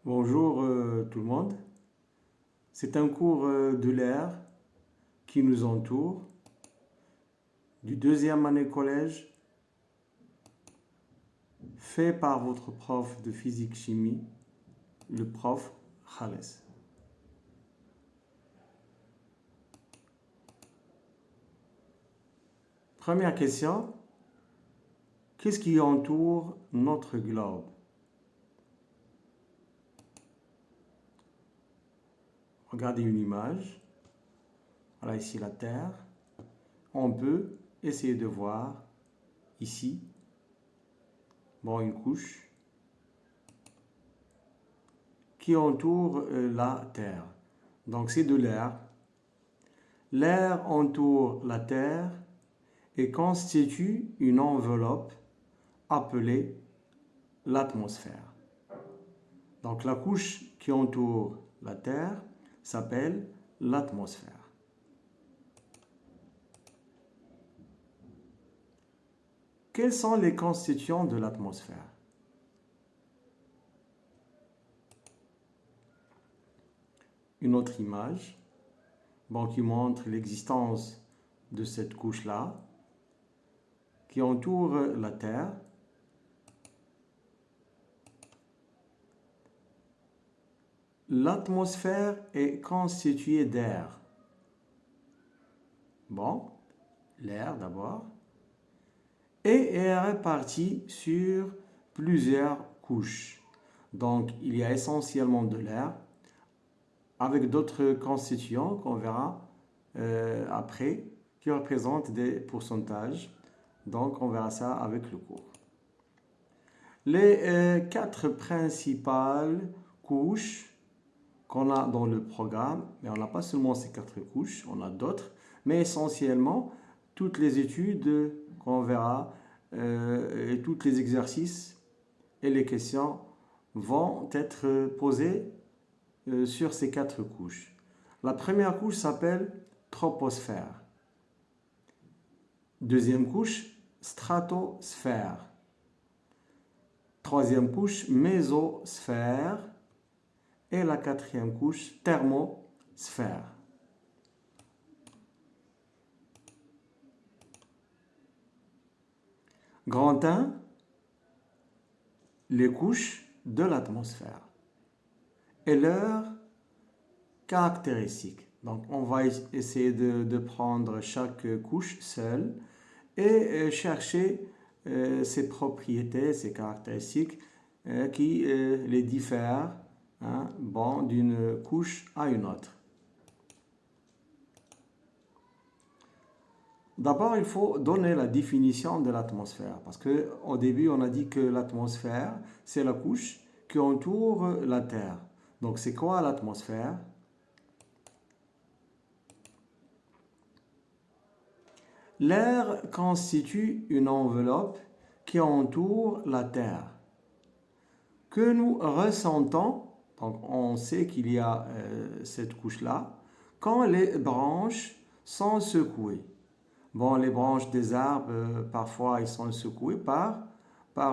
Bonjour tout le monde. C'est un cours de l'air qui nous entoure du deuxième année collège fait par votre prof de physique-chimie, le prof Khaled. Première question, qu'est-ce qui entoure notre globe? Regardez une image. Voilà ici la Terre. On peut essayer de voir ici, une couche qui entoure la Terre. Donc c'est de l'air. L'air entoure la Terre et constitue une enveloppe appelée l'atmosphère. Donc la couche qui entoure la Terre s'appelle l'atmosphère. Quels sont les constituants de l'atmosphère? Une autre image qui montre l'existence de cette couche-là qui entoure la Terre. L'atmosphère est constituée d'air. L'air d'abord. Et est répartie sur plusieurs couches. Donc, il y a essentiellement de l'air avec d'autres constituants qu'on verra après qui représentent des pourcentages. Donc, on verra ça avec le cours. Les quatre principales couches qu'on a dans le programme, mais on n'a pas seulement ces quatre couches, on a d'autres, mais essentiellement, toutes les études qu'on verra et tous les exercices et les questions vont être posés sur ces quatre couches. La première couche s'appelle troposphère. Deuxième couche, stratosphère. Troisième couche, mésosphère. Et la quatrième couche, thermosphère. Grand 1, les couches de l'atmosphère et leurs caractéristiques. Donc, on va essayer de prendre chaque couche seule et chercher ses propriétés, ses caractéristiques qui les diffèrent d'une couche à une autre. D'abord, il faut donner la définition de l'atmosphère parce qu'au début, on a dit que l'atmosphère, c'est la couche qui entoure la Terre. Donc, c'est quoi l'atmosphère? L'air constitue une enveloppe qui entoure la Terre que nous ressentons. Donc, on sait qu'il y a cette couche-là quand les branches sont secouées. Les branches des arbres, parfois, ils sont secoués par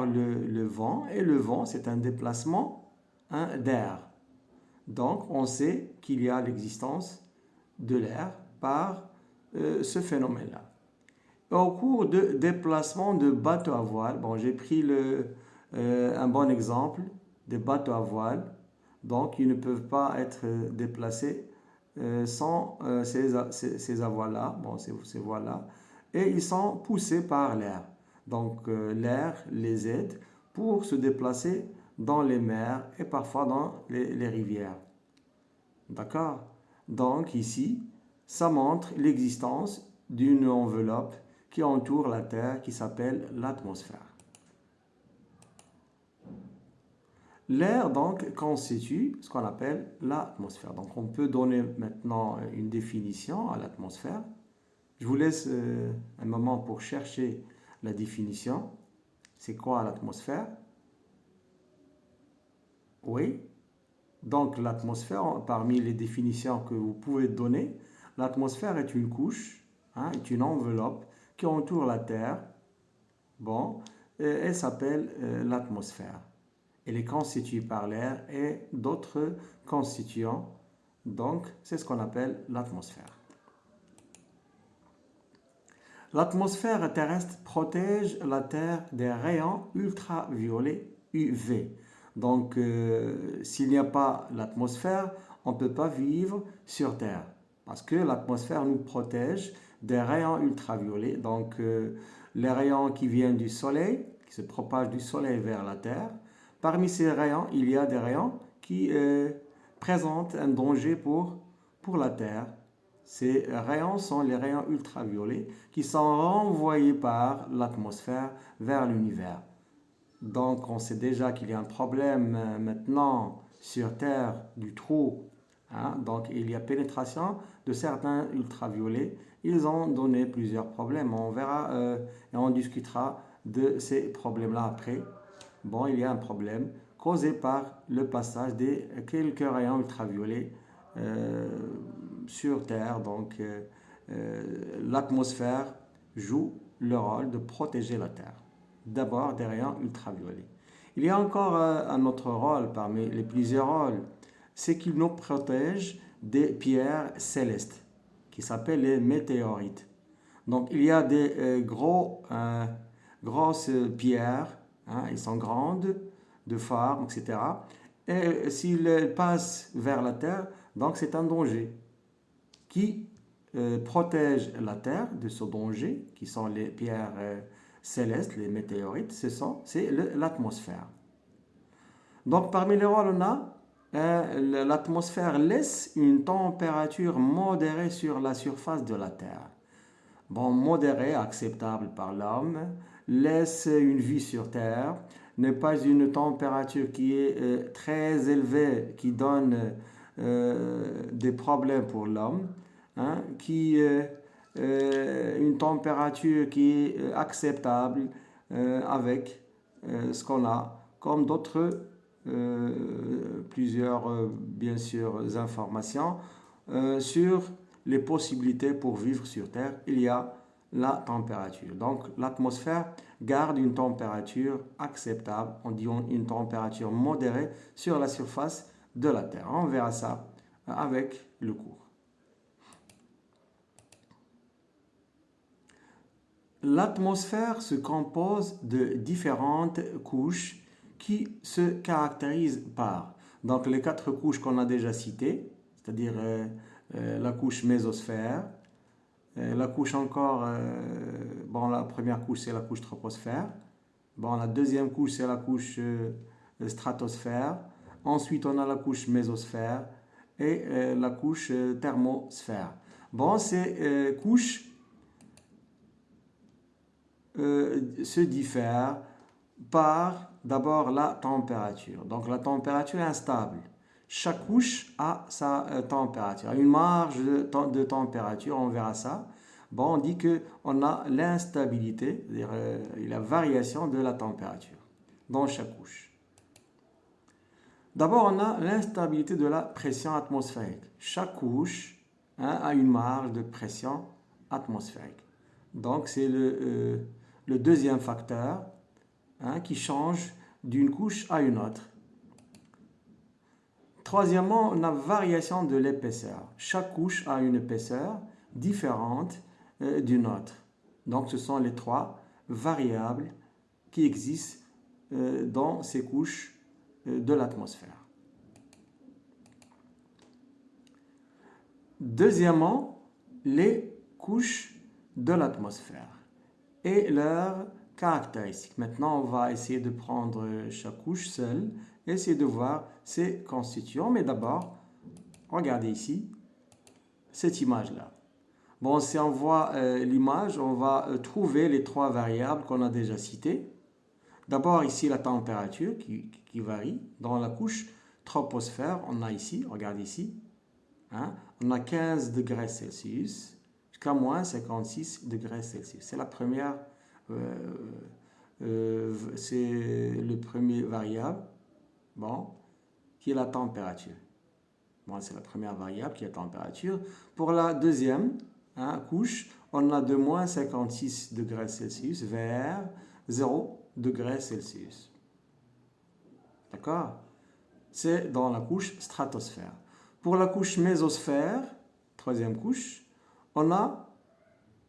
le vent. Et le vent, c'est un déplacement d'air. Donc, on sait qu'il y a l'existence de l'air par ce phénomène-là. Au cours de déplacement de bateaux à voile, j'ai pris un bon exemple des bateaux à voile. Donc, ils ne peuvent pas être déplacés sans ces voiles-là, ces voiles-là, et ils sont poussés par l'air. Donc, l'air les aide pour se déplacer dans les mers et parfois dans les rivières. D'accord? Donc, ici, ça montre l'existence d'une enveloppe qui entoure la Terre qui s'appelle l'atmosphère. L'air, donc, constitue ce qu'on appelle l'atmosphère. Donc, on peut donner maintenant une définition à l'atmosphère. Je vous laisse un moment pour chercher la définition. C'est quoi l'atmosphère? Oui. Donc, l'atmosphère, parmi les définitions que vous pouvez donner, l'atmosphère est une couche, est une enveloppe qui entoure la Terre. Elle s'appelle l'atmosphère. Elle est constituée par l'air et d'autres constituants. Donc, c'est ce qu'on appelle l'atmosphère. L'atmosphère terrestre protège la Terre des rayons ultraviolets UV. Donc, s'il n'y a pas l'atmosphère, on ne peut pas vivre sur Terre. Parce que l'atmosphère nous protège des rayons ultraviolets. Donc, les rayons qui viennent du Soleil, qui se propagent du Soleil vers la Terre. Parmi ces rayons, il y a des rayons qui présentent un danger pour la Terre. Ces rayons sont les rayons ultraviolets qui sont renvoyés par l'atmosphère vers l'univers. Donc, on sait déjà qu'il y a un problème maintenant sur Terre du trou. Donc, il y a pénétration de certains ultraviolets. Ils ont donné plusieurs problèmes. On verra et on discutera de ces problèmes-là après. Bon, il y a un problème causé par le passage des quelques rayons ultraviolets sur Terre. Donc, l'atmosphère joue le rôle de protéger la Terre. D'abord des rayons ultraviolets. Il y a encore un autre rôle parmi les plusieurs rôles, c'est qu'il nous protège des pierres célestes qui s'appellent les météorites. Donc, il y a des grosses pierres, elles sont grandes, de forme, etc. Et s'ils passent vers la Terre, donc c'est un danger qui protège la Terre de ce danger, qui sont les pierres célestes, les météorites, c'est l'atmosphère. Donc parmi les rôles, on a l'atmosphère laisse une température modérée sur la surface de la Terre. Bon, modérée, acceptable par l'homme, laisse une vie sur Terre, n'est pas une température qui est très élevée, qui donne des problèmes pour l'homme, une température qui est acceptable avec ce qu'on a, comme d'autres plusieurs bien sûr informations sur les possibilités pour vivre sur Terre. Il y a la température. Donc l'atmosphère garde une température acceptable, on dit une température modérée sur la surface de la Terre. On verra ça avec le cours. L'atmosphère se compose de différentes couches qui se caractérisent par donc les 4 couches qu'on a déjà citées, c'est-à-dire la couche mésosphère, la couche encore, la première couche c'est la couche troposphère, la deuxième couche c'est la couche stratosphère, ensuite on a la couche mésosphère et la couche thermosphère. Ces couches se diffèrent par d'abord la température. Donc la température est instable. Chaque couche a sa température, une marge de température, on verra ça. On dit qu'on a l'instabilité, c'est-à-dire la variation de la température dans chaque couche. D'abord, on a l'instabilité de la pression atmosphérique. Chaque couche a une marge de pression atmosphérique. Donc c'est le deuxième facteur qui change d'une couche à une autre. Troisièmement, on a variation de l'épaisseur. Chaque couche a une épaisseur différente d'une autre. Donc ce sont les 3 variables qui existent dans ces couches de l'atmosphère. Deuxièmement, les couches de l'atmosphère et leurs caractéristiques. Maintenant, on va essayer de prendre chaque couche seule et essayer de voir ses constituants. Mais d'abord, regardez ici, cette image-là. Si on voit l'image, on va trouver les 3 variables qu'on a déjà citées. D'abord, ici, la température qui varie. Dans la couche troposphère, on a ici, regardez ici, on a 15 degrés Celsius jusqu'à moins 56 degrés Celsius. C'est la première, c'est le premier variable, qui est la température. C'est la première variable qui est la température. Pour la deuxième couche, on a de moins 56 degrés Celsius vers 0 degrés Celsius. D'accord? C'est dans la couche stratosphère. Pour la couche mésosphère, troisième couche, on a,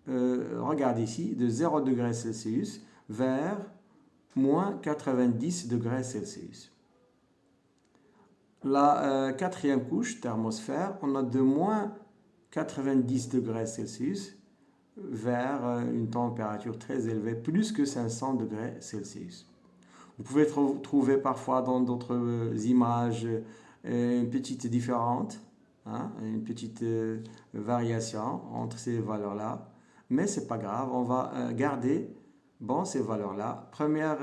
regarde ici, de 0 degrés Celsius vers moins 90 degrés Celsius. La quatrième couche, thermosphère, on a de moins 90 degrés Celsius vers une température très élevée, plus que 500 degrés Celsius. Vous pouvez trouver parfois dans d'autres images une petite différence, hein, une petite variation entre ces valeurs-là, mais ce n'est pas grave, on va garder bon, ces valeurs-là. Première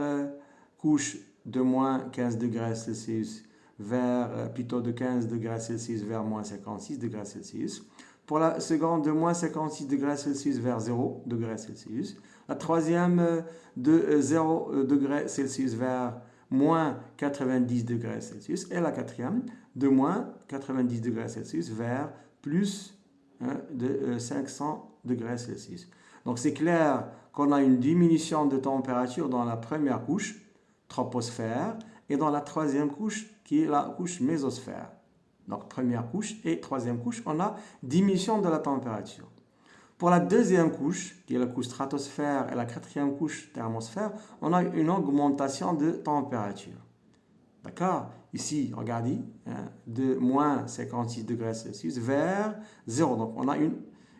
couche de moins 15 degrés Celsius vers, plutôt de 15 degrés Celsius vers moins 56 degrés Celsius. Pour la seconde, de moins 56 degrés Celsius vers 0 degrés Celsius. La troisième, de 0 degrés Celsius vers moins 90 degrés Celsius. Et la quatrième, de moins 90 degrés Celsius vers plus de 500 degrés Celsius. Donc c'est clair qu'on a une diminution de température dans la première couche, troposphère, et dans la troisième couche, qui est la couche mésosphère. Donc première couche et troisième couche, on a diminution de la température. Pour la deuxième couche, qui est la couche stratosphère, et la quatrième couche thermosphère, on a une augmentation de température. D'accord? Ici, regardez, de moins 56 degrés Celsius vers 0. Donc on a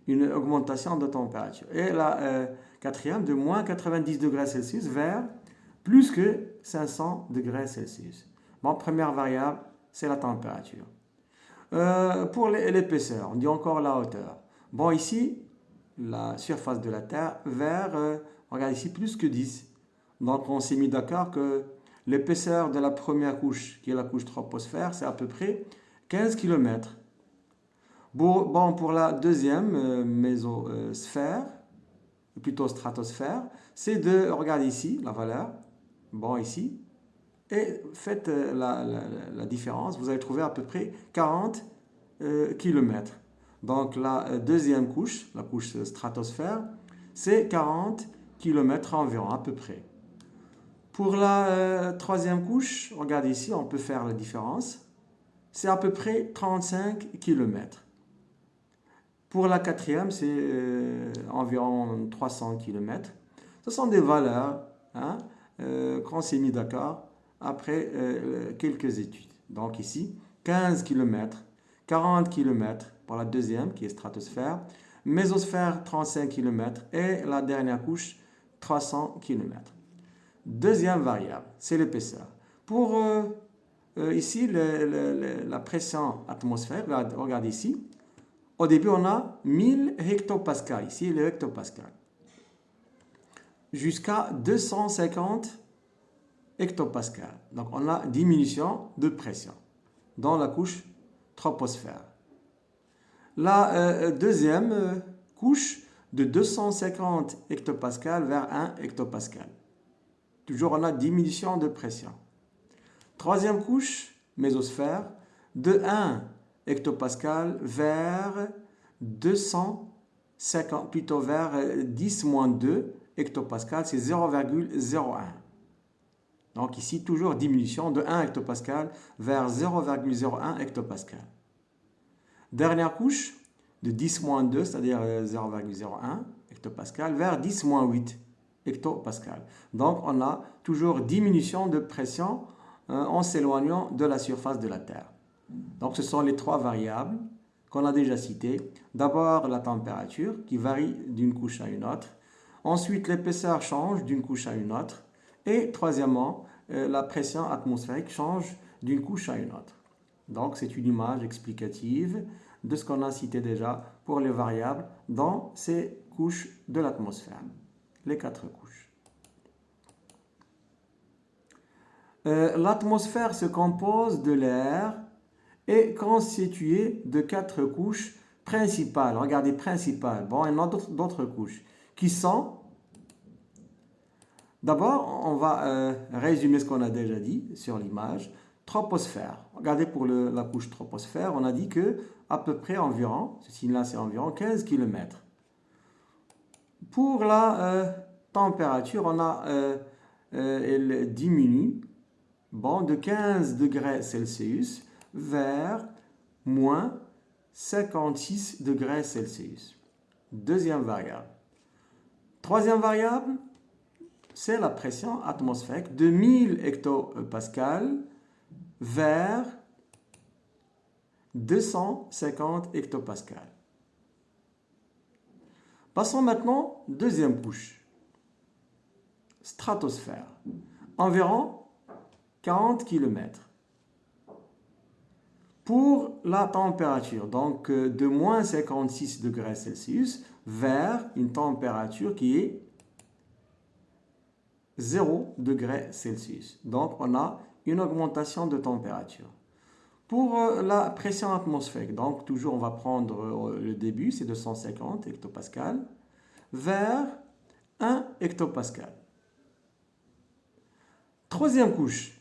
une augmentation de température. Et la quatrième, de moins 90 degrés Celsius vers plus que 500 degrés Celsius. Bon, première variable, c'est la température. Pour l'épaisseur, on dit encore la hauteur. Bon, ici, la surface de la Terre vers, regarde ici, plus que 10. Donc, on s'est mis d'accord que l'épaisseur de la première couche, qui est la couche troposphère, c'est à peu près 15 km. Bon, pour la deuxième, mésosphère, plutôt stratosphère, c'est de, regarde ici, la valeur, bon, ici, et faites la différence, vous allez trouver à peu près 40 km. Donc la deuxième couche, la couche stratosphère, c'est 40 km environ, à peu près. Pour la troisième couche, regardez ici, on peut faire la différence, c'est à peu près 35 km. Pour la quatrième, c'est environ 300 km. Ce sont des valeurs qu'on s'est mis d'accord après quelques études. Donc ici, 15 km, 40 km pour la deuxième qui est stratosphère, mésosphère 35 km et la dernière couche 300 km. Deuxième variable, c'est l'épaisseur. Pour ici, la pression atmosphérique, regardez ici, au début on a 1000 hectopascales, ici le hectopascal, jusqu'à 250 hectopascal. Donc on a diminution de pression dans la couche troposphère. La deuxième couche de 250 hectopascal vers 1 hectopascal. Toujours on a diminution de pression. Troisième couche, mésosphère, de 1 hectopascal vers 250, plutôt vers 10-2 hectopascal, c'est 0,01. Donc ici, toujours diminution de 1 hectopascal vers 0,01 hectopascal. Dernière couche de 10-2, c'est-à-dire 0,01 hectopascal, vers 10-8 hectopascal. Donc on a toujours diminution de pression en s'éloignant de la surface de la Terre. Donc ce sont les trois variables qu'on a déjà citées. D'abord la température qui varie d'une couche à une autre. Ensuite l'épaisseur change d'une couche à une autre. Et troisièmement, la pression atmosphérique change d'une couche à une autre. Donc c'est une image explicative de ce qu'on a cité déjà pour les variables dans ces couches de l'atmosphère, les 4 couches. L'atmosphère se compose de l'air et constituée de 4 couches principales. Regardez, principales. Bon, il y en a d'autres couches qui sont... D'abord, on va résumer ce qu'on a déjà dit sur l'image. Troposphère. Regardez pour la couche troposphère, on a dit que à peu près environ, ce signe-là c'est environ 15 km. Pour la température, on a, elle diminue Bon, de 15 degrés Celsius vers moins 56 degrés Celsius. Deuxième variable. Troisième variable, c'est la pression atmosphérique de 1000 hectopascales vers 250 hectopascales. Passons maintenant deuxième couche. Stratosphère. Environ 40 km. Pour la température, donc de moins 56 degrés Celsius vers une température qui est 0 degrés Celsius. Donc, on a une augmentation de température. Pour la pression atmosphérique, donc toujours on va prendre le début, c'est 250 hectopascales, vers 1 hectopascal. Troisième couche,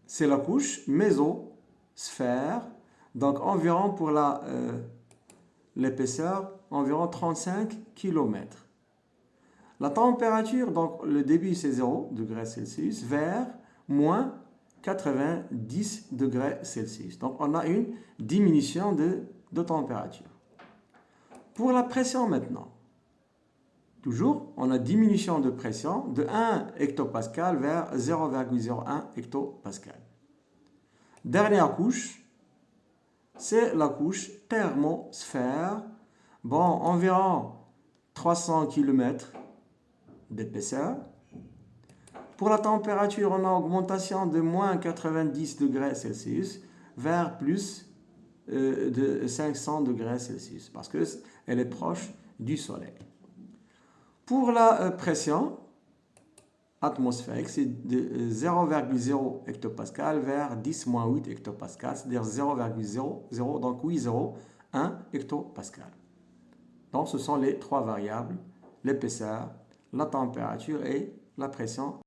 c'est la couche mésosphère, donc environ pour l'épaisseur, environ 35 km. La température, donc le début c'est 0 degrés Celsius, vers moins 90 degrés Celsius. Donc on a une diminution de température. Pour la pression maintenant, toujours on a diminution de pression de 1 hectopascal vers 0,01 hectopascal. Dernière couche, c'est la couche thermosphère. Bon, environ 300 km d'épaisseur. Pour la température, on a augmentation de moins 90 degrés Celsius vers plus de 500 degrés Celsius parce qu'elle est proche du Soleil. Pour la pression atmosphérique, c'est de 0,0 hectopascal vers 10-8 hectopascal, c'est-à-dire 0,00, donc 8,01 hectopascal. Donc ce sont les trois variables, l'épaisseur, la température et la pression